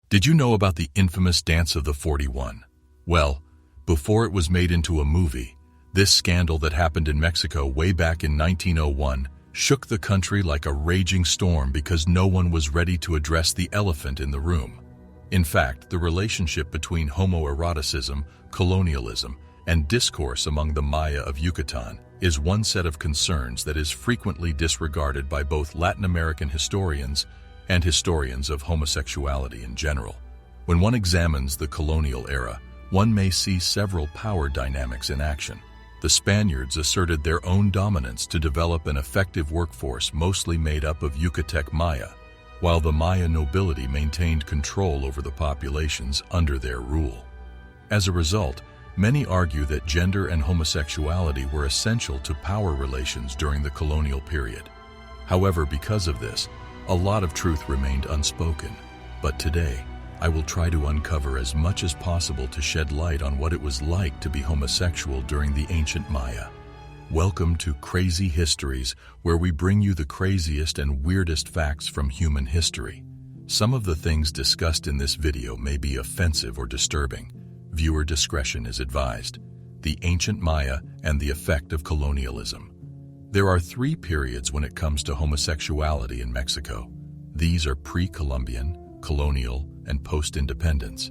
Did you know about the infamous Dance of the 41? Well, before it was made into a movie, this scandal that happened in Mexico way back in 1901 shook the country like a raging storm because no one was ready to address the elephant in the room. In fact, the relationship between homoeroticism, colonialism, and discourse among the Maya of Yucatan is one set of concerns that is frequently disregarded by both Latin American historians and historians of homosexuality in general. When one examines the colonial era, one may see several power dynamics in action. The Spaniards asserted their own dominance to develop an effective workforce mostly made up of Yucatec Maya, while the Maya nobility maintained control over the populations under their rule. As a result, many argue that gender and homosexuality were essential to power relations during the colonial period. However, because of this, a lot of truth remained unspoken. But today, I will try to uncover as much as possible to shed light on what it was like to be homosexual during the ancient Maya. Welcome to Crazy Histories, where we bring you the craziest and weirdest facts from human history. Some of the things discussed in this video may be offensive or disturbing. Viewer discretion is advised. The ancient Maya and the effect of colonialism. There are three periods when it comes to homosexuality in Mexico. These are pre-Columbian, colonial, and post-independence.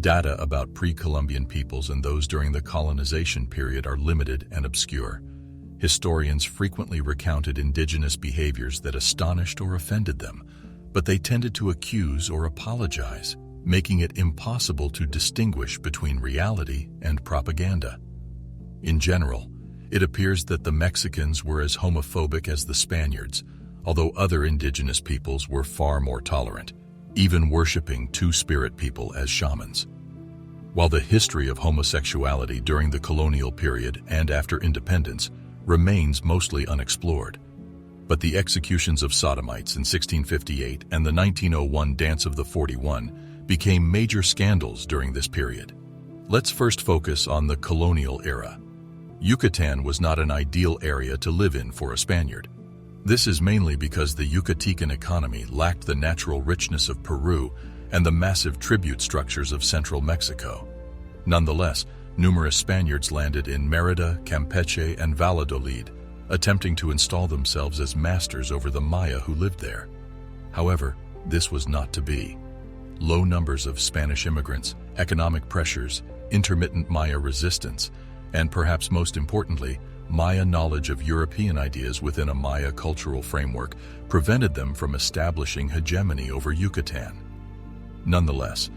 Data about pre-Columbian peoples and those during the colonization period are limited and obscure. Historians frequently recounted indigenous behaviors that astonished or offended them, but they tended to accuse or apologize, making it impossible to distinguish between reality and propaganda. In general, it appears that the Mexicans were as homophobic as the Spaniards, although other indigenous peoples were far more tolerant, even worshipping two-spirit people as shamans. While the history of homosexuality during the colonial period and after independence remains mostly unexplored, but the executions of sodomites in 1658 and the 1901 Dance of the 41 became major scandals during this period. Let's first focus on the colonial era. Yucatan was not an ideal area to live in for a Spaniard. This is mainly because the Yucatecan economy lacked the natural richness of Peru and the massive tribute structures of central Mexico. Nonetheless, numerous Spaniards landed in Mérida, Campeche, and Valladolid, attempting to install themselves as masters over the Maya who lived there. However, this was not to be. Low numbers of Spanish immigrants, economic pressures, intermittent Maya resistance, and perhaps most importantly, Maya knowledge of European ideas within a Maya cultural framework prevented them from establishing hegemony over Yucatan. Nonetheless,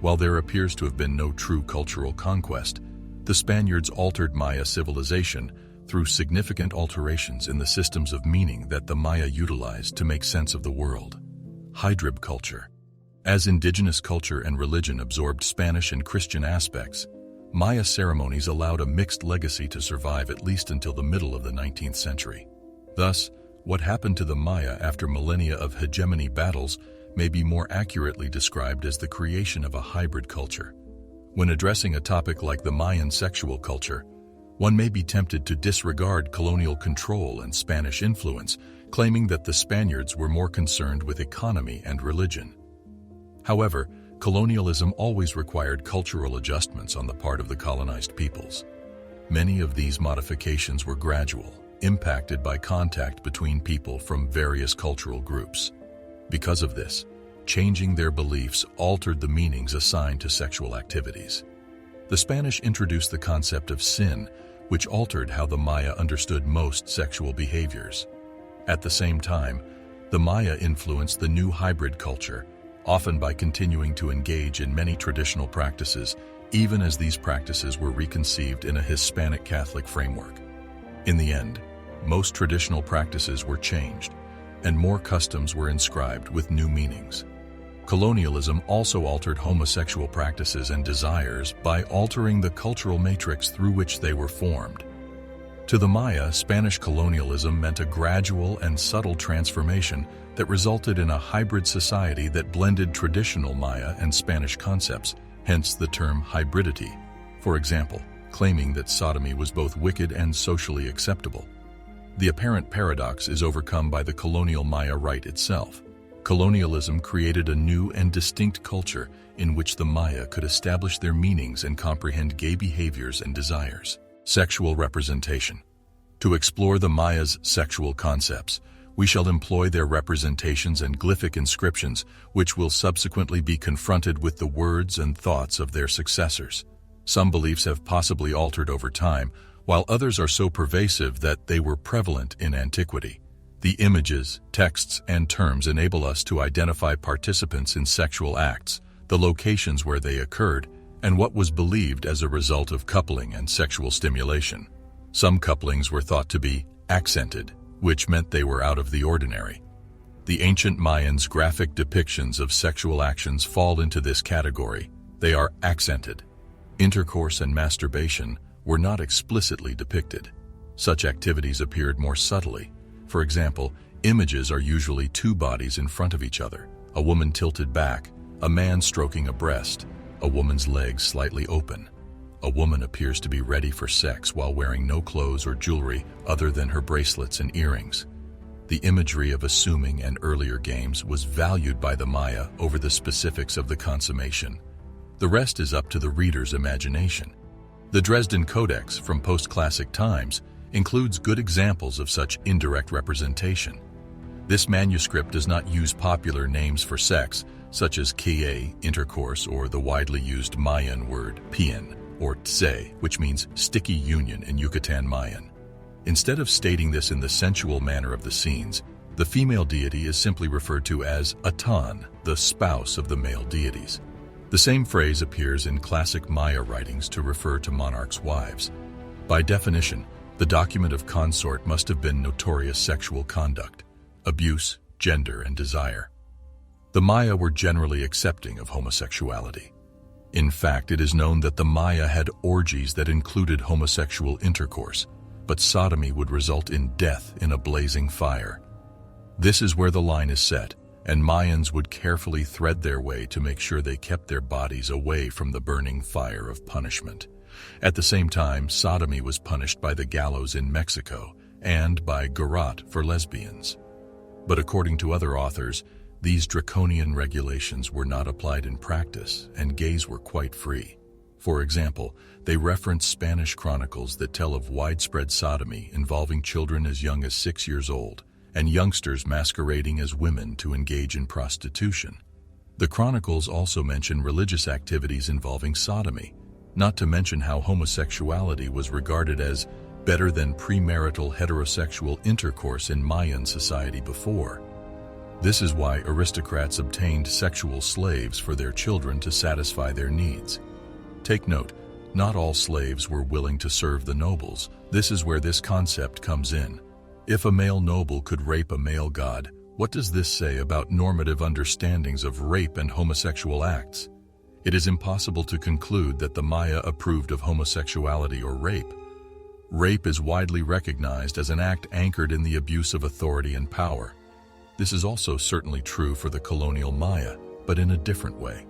while there appears to have been no true cultural conquest, the Spaniards altered Maya civilization through significant alterations in the systems of meaning that the Maya utilized to make sense of the world. Hydrib culture. As indigenous culture and religion absorbed Spanish and Christian aspects, Maya ceremonies allowed a mixed legacy to survive at least until the middle of the 19th century. Thus, what happened to the Maya after millennia of hegemony battles may be more accurately described as the creation of a hybrid culture. When addressing a topic like the Mayan sexual culture, one may be tempted to disregard colonial control and Spanish influence, claiming that the Spaniards were more concerned with economy and religion. However, colonialism always required cultural adjustments on the part of the colonized peoples. Many of these modifications were gradual, impacted by contact between people from various cultural groups. Because of this, changing their beliefs altered the meanings assigned to sexual activities. The Spanish introduced the concept of sin, which altered how the Maya understood most sexual behaviors. At the same time, the Maya influenced the new hybrid culture, often by continuing to engage in many traditional practices, even as these practices were reconceived in a Hispanic Catholic framework. In the end, most traditional practices were changed, and more customs were inscribed with new meanings. Colonialism also altered homosexual practices and desires by altering the cultural matrix through which they were formed. To the Maya, Spanish colonialism meant a gradual and subtle transformation that resulted in a hybrid society that blended traditional Maya and Spanish concepts, hence the term hybridity. For example, claiming that sodomy was both wicked and socially acceptable. The apparent paradox is overcome by the colonial Maya rite itself. Colonialism created a new and distinct culture in which the Maya could establish their meanings and comprehend gay behaviors and desires. Sexual representation. To explore the Maya's sexual concepts, we shall employ their representations and glyphic inscriptions, which will subsequently be confronted with the words and thoughts of their successors. Some beliefs have possibly altered over time, while others are so pervasive that they were prevalent in antiquity. The images, texts, and terms enable us to identify participants in sexual acts, the locations where they occurred, and what was believed as a result of coupling and sexual stimulation. Some couplings were thought to be accented, which meant they were out of the ordinary. The ancient Mayans' graphic depictions of sexual actions fall into this category. They are accented. Intercourse and masturbation were not explicitly depicted. Such activities appeared more subtly. For example, images are usually two bodies in front of each other, a woman tilted back, a man stroking a breast, a woman's legs slightly open. A woman appears to be ready for sex while wearing no clothes or jewelry other than her bracelets and earrings. The imagery of assuming and earlier games was valued by the Maya over the specifics of the consummation. The rest is up to the reader's imagination. The Dresden Codex from post-classic times includes good examples of such indirect representation. This manuscript does not use popular names for sex, such as kie, intercourse, or the widely used Mayan word pien, or tse, which means sticky union in Yucatan Mayan. Instead of stating this in the sensual manner of the scenes, the female deity is simply referred to as Atan, the spouse of the male deities. The same phrase appears in classic Maya writings to refer to monarchs' wives. By definition, the document of consort must have been notorious sexual conduct, abuse, gender, and desire. The Maya were generally accepting of homosexuality. In fact, it is known that the Maya had orgies that included homosexual intercourse, but sodomy would result in death in a blazing fire. This is where the line is set, and Mayans would carefully thread their way to make sure they kept their bodies away from the burning fire of punishment. At the same time, sodomy was punished by the gallows in Mexico and by garrote for lesbians. But according to other authors, these draconian regulations were not applied in practice, and gays were quite free. For example, they reference Spanish chronicles that tell of widespread sodomy involving children as young as 6 years old, and youngsters masquerading as women to engage in prostitution. The chronicles also mention religious activities involving sodomy, not to mention how homosexuality was regarded as better than premarital heterosexual intercourse in Mayan society before. This is why aristocrats obtained sexual slaves for their children to satisfy their needs. Take note, not all slaves were willing to serve the nobles. This is where this concept comes in. If a male noble could rape a male god, what does this say about normative understandings of rape and homosexual acts? It is impossible to conclude that the Maya approved of homosexuality or rape. Rape is widely recognized as an act anchored in the abuse of authority and power. This is also certainly true for the colonial Maya, but in a different way.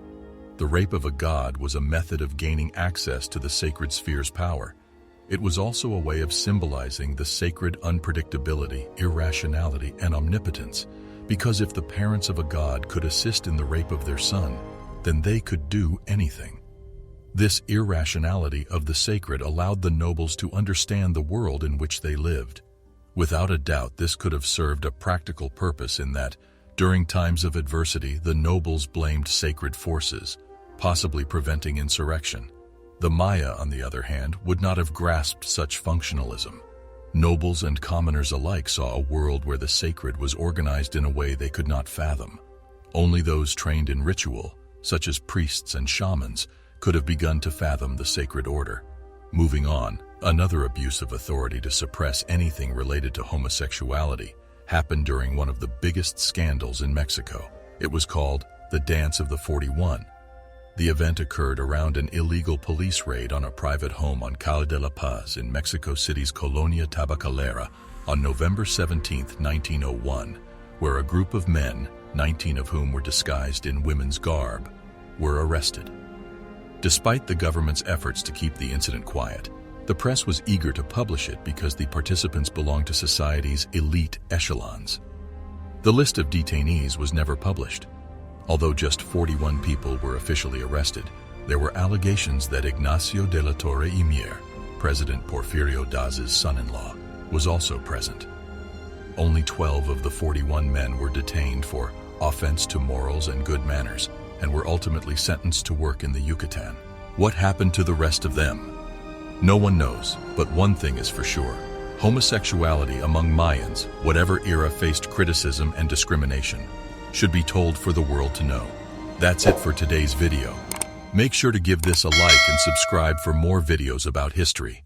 The rape of a god was a method of gaining access to the sacred sphere's power. It was also a way of symbolizing the sacred unpredictability, irrationality, and omnipotence, because if the parents of a god could assist in the rape of their son, then they could do anything. This irrationality of the sacred allowed the nobles to understand the world in which they lived. Without a doubt, this could have served a practical purpose in that, during times of adversity, the nobles blamed sacred forces, possibly preventing insurrection. The Maya, on the other hand, would not have grasped such functionalism. Nobles and commoners alike saw a world where the sacred was organized in a way they could not fathom. Only those trained in ritual, such as priests and shamans, could have begun to fathom the sacred order. Moving on, another abuse of authority to suppress anything related to homosexuality happened during one of the biggest scandals in Mexico. It was called the Dance of the 41. The event occurred around an illegal police raid on a private home on Calle de la Paz in Mexico City's Colonia Tabacalera on November 17, 1901, where a group of men, 19 of whom were disguised in women's garb, were arrested. Despite the government's efforts to keep the incident quiet, the press was eager to publish it because the participants belonged to society's elite echelons. The list of detainees was never published. Although just 41 people were officially arrested, there were allegations that Ignacio de la Torre y Mier, President Porfirio Díaz's son-in-law, was also present. Only 12 of the 41 men were detained for offense to morals and good manners and were ultimately sentenced to work in the Yucatan. What happened to the rest of them? No one knows, but one thing is for sure. Homosexuality among Mayans, whatever era, faced criticism and discrimination, should be told for the world to know. That's it for today's video. Make sure to give this a like and subscribe for more videos about history.